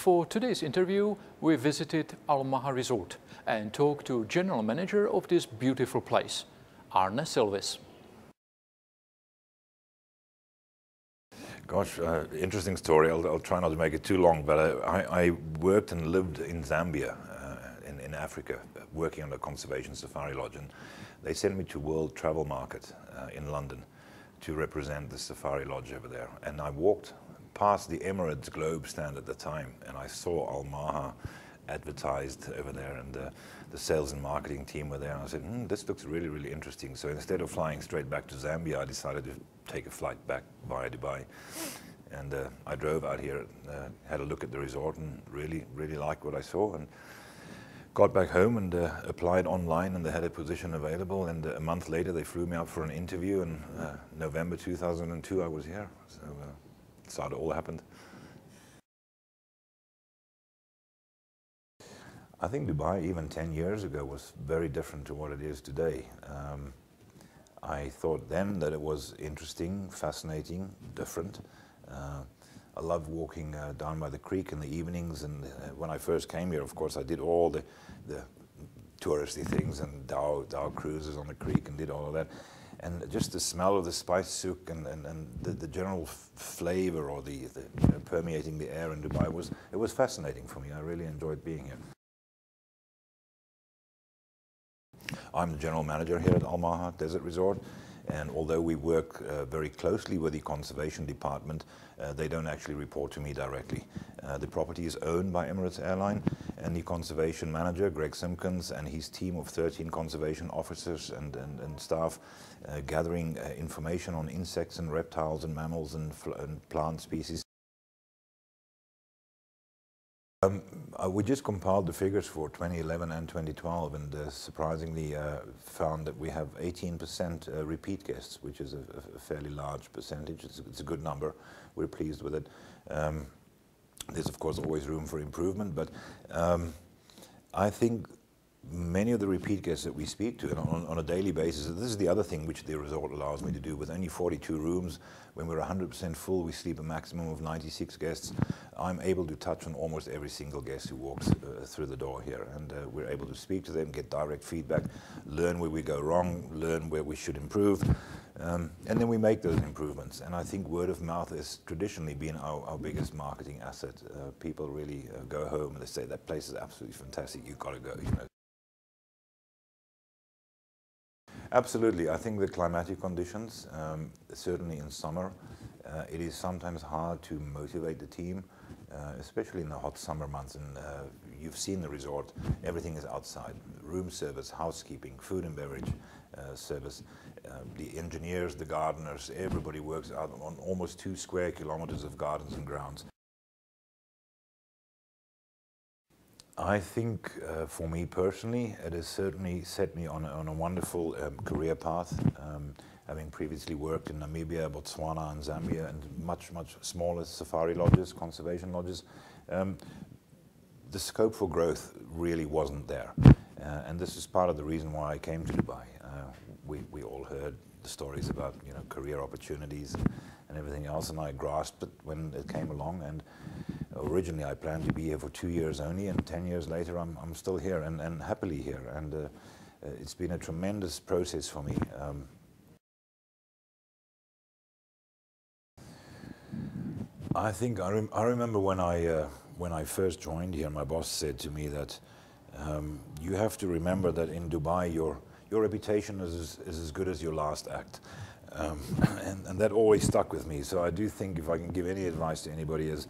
For today's interview, we visited Maha Resort and talked to general manager of this beautiful place, Arne Silvis. Gosh, interesting story. I'll try not to make it too long, but I worked and lived in Zambia, in Africa, working on a conservation safari lodge, and they sent me to World Travel Market in London to represent the safari lodge over there. And I walked past the Emirates Globe stand at the time, and I saw Al Maha advertised over there, and the sales and marketing team were there, and I said, this looks really, really interesting. So instead of flying straight back to Zambia, I decided to take a flight back via Dubai. And I drove out here, had a look at the resort, and really, really liked what I saw, and got back home and applied online, and they had a position available, and a month later they flew me out for an interview, and November 2002 I was here. So that's how it all happened. I think Dubai, even 10 years ago, was very different to what it is today. I thought then that it was interesting, fascinating, different. I loved walking down by the creek in the evenings, and when I first came here, of course, I did all the touristy things and dhow cruises on the creek and did all of that. And just the smell of the spice souk and the general flavor or the permeating the air in Dubai was fascinating for me. I really enjoyed being here. I'm the general manager here at Maha Desert Resort, and although we work very closely with the conservation department, they don't actually report to me directly. The property is owned by Emirates Airline, and the conservation manager, Greg Simpkins, and his team of 13 conservation officers and staff gathering information on insects and reptiles and mammals and plant species. We just compiled the figures for 2011 and 2012, and surprisingly found that we have 18% repeat guests, which is a fairly large percentage. It's a good number. We're pleased with it. There's of course always room for improvement, but I think many of the repeat guests that we speak to on a daily basis, this is the other thing which the resort allows me to do. With only 42 rooms, when we're 100% full, we sleep a maximum of 96 guests. I'm able to touch on almost every single guest who walks through the door here, and we're able to speak to them, get direct feedback, learn where we go wrong, learn where we should improve, and then we make those improvements. And I think word of mouth has traditionally been our biggest marketing asset. People really go home and they say, that place is absolutely fantastic, you've got to go, you know. Absolutely. I think the climatic conditions, certainly in summer, it is sometimes hard to motivate the team, especially in the hot summer months. And you've seen the resort, everything is outside. Room service, housekeeping, food and beverage service. The engineers, the gardeners, everybody works out on almost 2 square kilometers of gardens and grounds. I think for me personally, it has certainly set me on a wonderful career path. Having previously worked in Namibia, Botswana and Zambia, and much smaller safari lodges, conservation lodges, the scope for growth really wasn't there. And this is part of the reason why I came to Dubai. We all heard the stories about, you know, career opportunities and everything else, and I grasped it when it came along. And originally I planned to be here for 2 years only, and 10 years later I'm still here and happily here. And it's been a tremendous process for me. I think I remember when I first joined here, my boss said to me that you have to remember that in Dubai your reputation is as good as your last act. And that always stuck with me. So I do think if I can give any advice to anybody is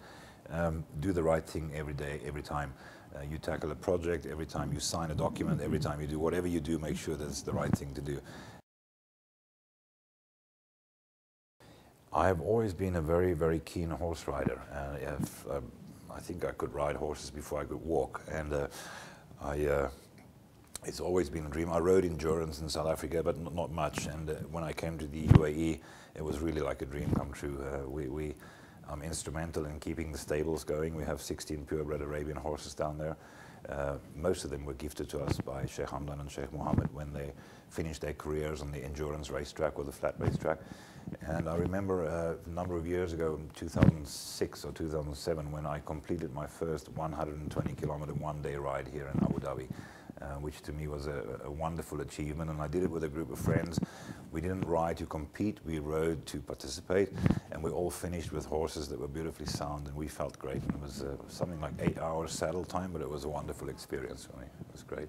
do the right thing every day, every time you tackle a project, every time you sign a document, every time you do whatever you do, make sure that it's the right thing to do. I've always been a very keen horse rider. I think I could ride horses before I could walk, and it's always been a dream. I rode endurance in South Africa, but not much. And when I came to the UAE, it was really like a dream come true. I'm instrumental in keeping the stables going. We have 16 purebred Arabian horses down there. Most of them were gifted to us by Sheikh Hamdan and Sheikh Mohammed when they finished their careers on the endurance racetrack or the flat racetrack. And I remember a number of years ago, in 2006 or 2007, when I completed my first 120-kilometer one-day ride here in Abu Dhabi, which to me was a wonderful achievement, and I did it with a group of friends. We didn't ride to compete, we rode to participate, and we all finished with horses that were beautifully sound, and we felt great. And it was something like 8 hours saddle time, but it was a wonderful experience for me. It was great.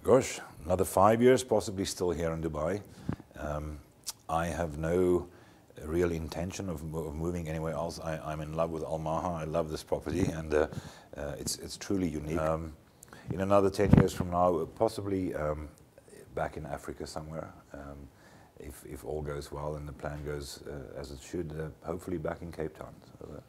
Gosh, another 5 years, possibly still here in Dubai. I have no real intention of moving anywhere else. I'm in love with Al Maha. I love this property, and it's truly unique. In another 10 years from now, possibly back in Africa somewhere, if all goes well and the plan goes as it should, hopefully back in Cape Town. So,